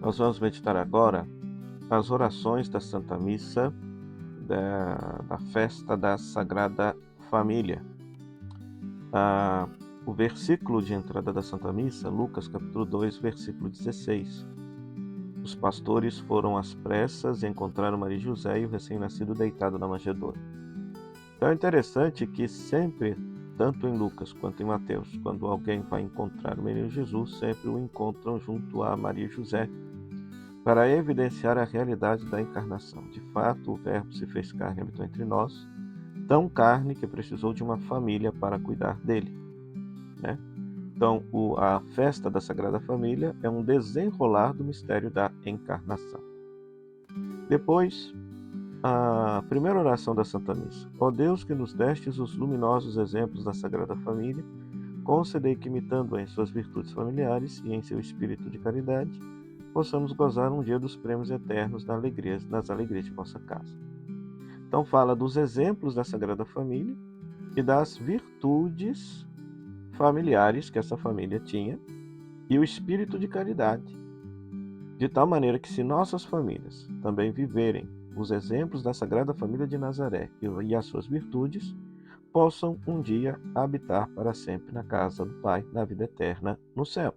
Nós vamos meditar agora as orações da Santa Missa da festa da Sagrada Família. O versículo de entrada da Santa Missa, Lucas capítulo 2, versículo 16. Os pastores foram às pressas e encontraram Maria e José e o recém-nascido deitado na manjedoura. Então é interessante que sempre, tanto em Lucas quanto em Mateus, quando alguém vai encontrar o menino Jesus, sempre o encontram junto a Maria e José, para evidenciar a realidade da encarnação. De fato, o Verbo se fez carne e habitou entre nós, tão carne que precisou de uma família para cuidar dele, né? Então, a festa da Sagrada Família é um desenrolar do mistério da encarnação. Depois, a primeira oração da Santa Missa. Ó Deus, que nos destes os luminosos exemplos da Sagrada Família, concedei que, imitando-a em suas virtudes familiares e em seu espírito de caridade, possamos gozar um dia dos prêmios eternos nas alegrias de vossa casa. Então fala dos exemplos da Sagrada Família e das virtudes familiares que essa família tinha e o espírito de caridade, de tal maneira que, se nossas famílias também viverem os exemplos da Sagrada Família de Nazaré e as suas virtudes, possam um dia habitar para sempre na casa do Pai, na vida eterna, no céu.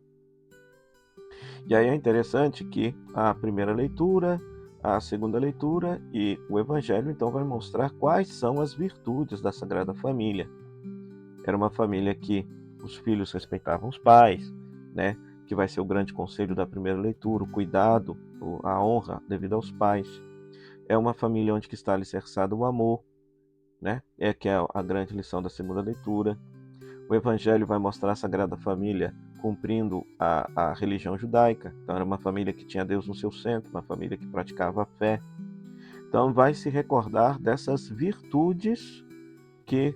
E aí é interessante que a primeira leitura, a segunda leitura e o Evangelho, então, vai mostrar quais são as virtudes da Sagrada Família. Era uma família que os filhos respeitavam os pais, né? Que vai ser o grande conselho da primeira leitura, o cuidado, a honra devido aos pais. É uma família onde está alicerçado o amor, né? Que é a grande lição da segunda leitura. O Evangelho vai mostrar a Sagrada Família cumprindo a religião judaica. Então, era uma família que tinha Deus no seu centro, uma família que praticava a fé. Então, vai se recordar dessas virtudes que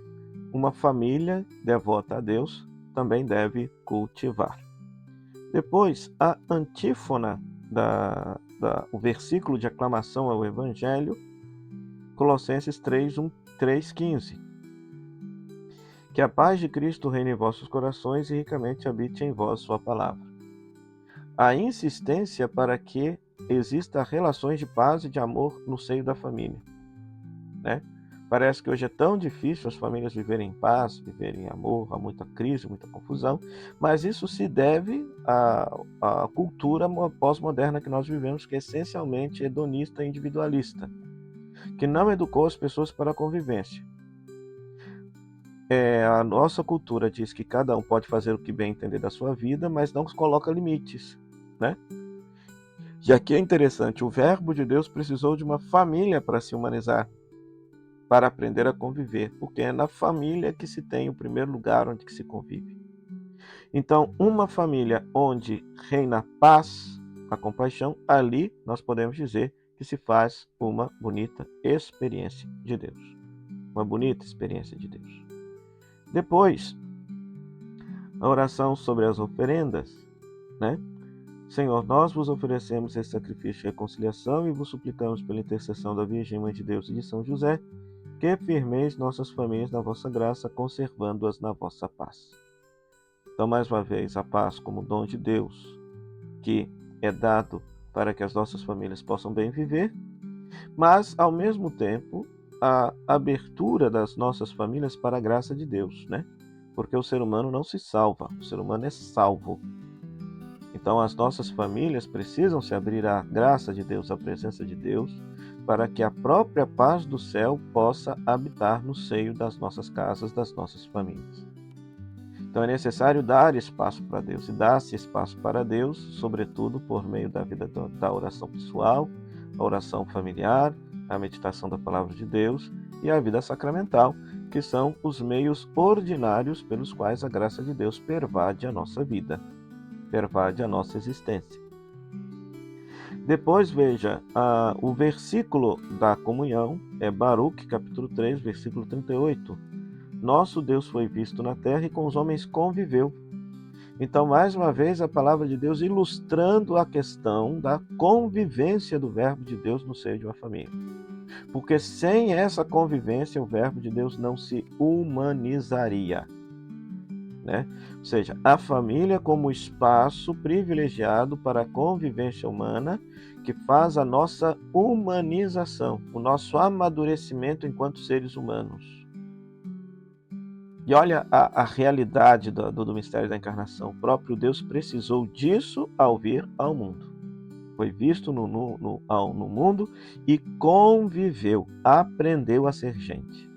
uma família devota a Deus também deve cultivar. Depois, a antífona, o versículo de aclamação ao Evangelho, Colossenses 3:15. Que a paz de Cristo reine em vossos corações e ricamente habite em vós sua palavra. A insistência para que exista relações de paz e de amor no seio da família, né? Parece que hoje é tão difícil as famílias viverem em paz, viverem em amor, há muita crise, muita confusão, mas isso se deve à cultura pós-moderna que nós vivemos, que é essencialmente hedonista e individualista, que não educou as pessoas para a convivência. A nossa cultura diz que cada um pode fazer o que bem entender da sua vida, mas não coloca limites, né? E aqui é interessante, o Verbo de Deus precisou de uma família para se humanizar, para aprender a conviver, porque é na família que se tem o primeiro lugar onde se convive. Então, uma família onde reina a paz, a compaixão, ali nós podemos dizer que se faz uma bonita experiência de Deus. Uma bonita experiência de Deus. Depois, a oração sobre as oferendas, né? Senhor, nós vos oferecemos esse sacrifício de reconciliação e vos suplicamos pela intercessão da Virgem Mãe de Deus e de São José, que firmeis nossas famílias na vossa graça, conservando-as na vossa paz. Então, mais uma vez, a paz como dom de Deus, que é dado para que as nossas famílias possam bem viver, mas, ao mesmo tempo, a abertura das nossas famílias para a graça de Deus, né? Porque o ser humano não se salva, o ser humano é salvo. Então, as nossas famílias precisam se abrir à graça de Deus, à presença de Deus, para que a própria paz do céu possa habitar no seio das nossas casas, das nossas famílias. Então, é necessário dar espaço para Deus, e dar-se espaço para Deus, sobretudo por meio da vida da oração pessoal, a oração familiar, a meditação da palavra de Deus e a vida sacramental, que são os meios ordinários pelos quais a graça de Deus pervade a nossa vida, pervade a nossa existência. Depois, veja, o versículo da comunhão é Baruque, capítulo 3, versículo 38. Nosso Deus foi visto na terra e com os homens conviveu. Então, mais uma vez, a palavra de Deus ilustrando a questão da convivência do Verbo de Deus no seio de uma família. Porque sem essa convivência, o Verbo de Deus não se humanizaria. né? Ou seja, a família como espaço privilegiado para a convivência humana, que faz a nossa humanização, o nosso amadurecimento enquanto seres humanos. E olha a realidade do mistério da encarnação. O próprio Deus precisou disso ao vir ao mundo. Foi visto no mundo e conviveu, aprendeu a ser gente.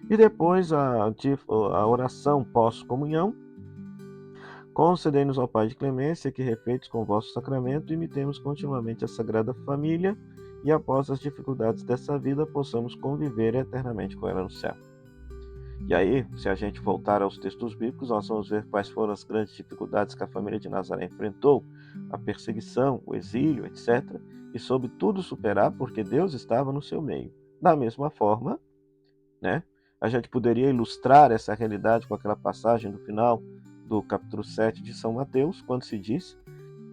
E depois a oração pós-comunhão. Concedei-nos, ó Pai de clemência, que refeitos com o vosso sacramento, imitemos continuamente a Sagrada Família e após as dificuldades dessa vida possamos conviver eternamente com ela no céu. E aí, se a gente voltar aos textos bíblicos, nós vamos ver quais foram as grandes dificuldades que a família de Nazaré enfrentou, a perseguição, o exílio, etc. E soube tudo superar porque Deus estava no seu meio. Da mesma forma, né, a gente poderia ilustrar essa realidade com aquela passagem do final do capítulo 7 de São Mateus, quando se diz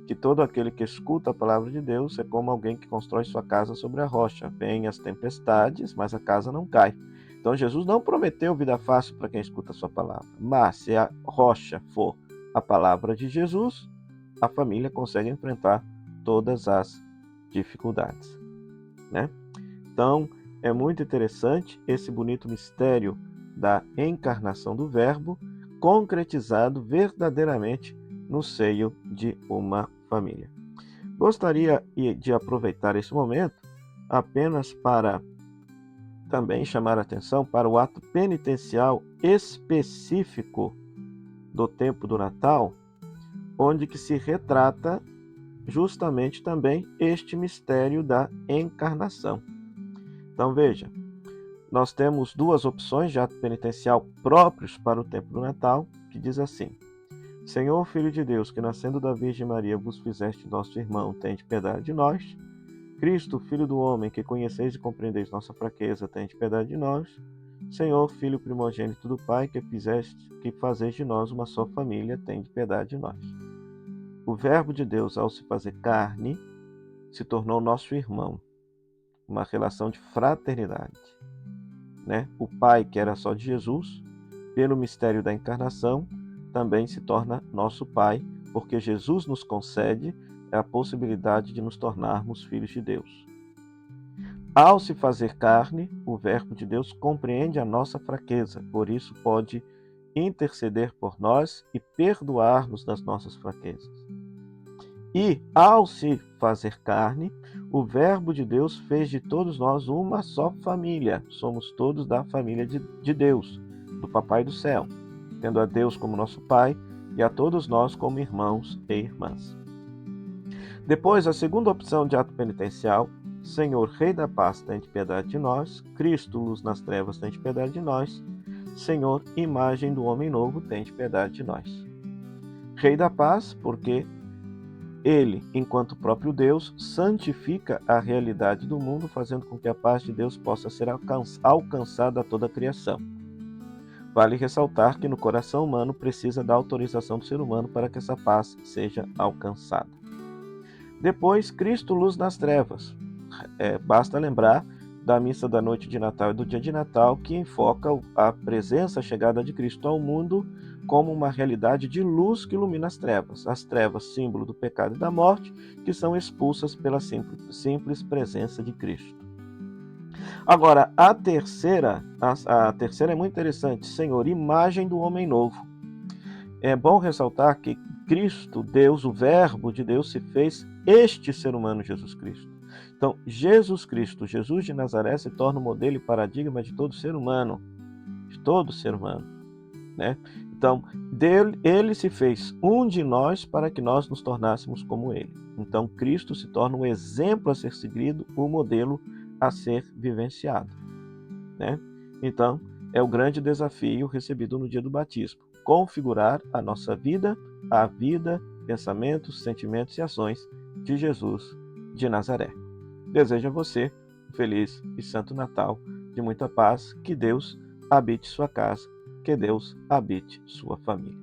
que todo aquele que escuta a palavra de Deus é como alguém que constrói sua casa sobre a rocha. Vêm as tempestades, mas a casa não cai. Então Jesus não prometeu vida fácil para quem escuta a sua palavra. Mas se a rocha for a palavra de Jesus, a família consegue enfrentar todas as dificuldades, né? Então, é muito interessante esse bonito mistério da encarnação do Verbo, concretizado verdadeiramente no seio de uma família. Gostaria de aproveitar esse momento apenas para também chamar a atenção para o ato penitencial específico do tempo do Natal, onde que se retrata justamente também este mistério da encarnação. Então veja, nós temos duas opções de ato penitencial próprios para o tempo do Natal, que diz assim: Senhor, Filho de Deus, que nascendo da Virgem Maria vos fizeste nosso irmão, tende piedade de nós. Cristo, Filho do homem, que conheceis e compreendeis nossa fraqueza, tende piedade de nós. Senhor, Filho primogênito do Pai, que fazeis de nós uma só família, tende piedade de nós. O Verbo de Deus, ao se fazer carne, se tornou nosso irmão, uma relação de fraternidade, né? O Pai, que era só de Jesus, pelo mistério da encarnação, também se torna nosso Pai, porque Jesus nos concede a possibilidade de nos tornarmos filhos de Deus. Ao se fazer carne, o Verbo de Deus compreende a nossa fraqueza, por isso pode interceder por nós e perdoar-nos das nossas fraquezas. E, ao se fazer carne, o Verbo de Deus fez de todos nós uma só família. Somos todos da família de Deus, do Papai do Céu, tendo a Deus como nosso Pai e a todos nós como irmãos e irmãs. Depois, a segunda opção de ato penitencial: Senhor, Rei da Paz, tende piedade de nós. Cristo, luz nas trevas, tende piedade de nós. Senhor, imagem do homem novo, tende piedade de nós. Rei da Paz, porque Ele, enquanto próprio Deus, santifica a realidade do mundo, fazendo com que a paz de Deus possa ser alcançada a toda a criação. Vale ressaltar que no coração humano precisa da autorização do ser humano para que essa paz seja alcançada. Depois, Cristo, luz nas trevas. Basta lembrar da missa da noite de Natal e do dia de Natal, que enfoca a presença, a chegada de Cristo ao mundo como uma realidade de luz que ilumina as trevas, símbolo do pecado e da morte, que são expulsas pela simples presença de Cristo. Agora, a terceira é muito interessante: Senhor, imagem do homem novo. É bom ressaltar que Cristo, Deus, o Verbo de Deus, se fez este ser humano, Jesus Cristo. Então, Jesus Cristo, Jesus de Nazaré, se torna o modelo e paradigma de todo ser humano, né? Então, ele se fez um de nós para que nós nos tornássemos como ele. Então, Cristo se torna um exemplo a ser seguido, o modelo a ser vivenciado, né? Então, é o grande desafio recebido no dia do batismo: configurar a nossa vida, pensamentos, sentimentos e ações de Jesus de Nazaré. Desejo a você um feliz e santo Natal, de muita paz, que Deus habite sua casa, que Deus habite sua família.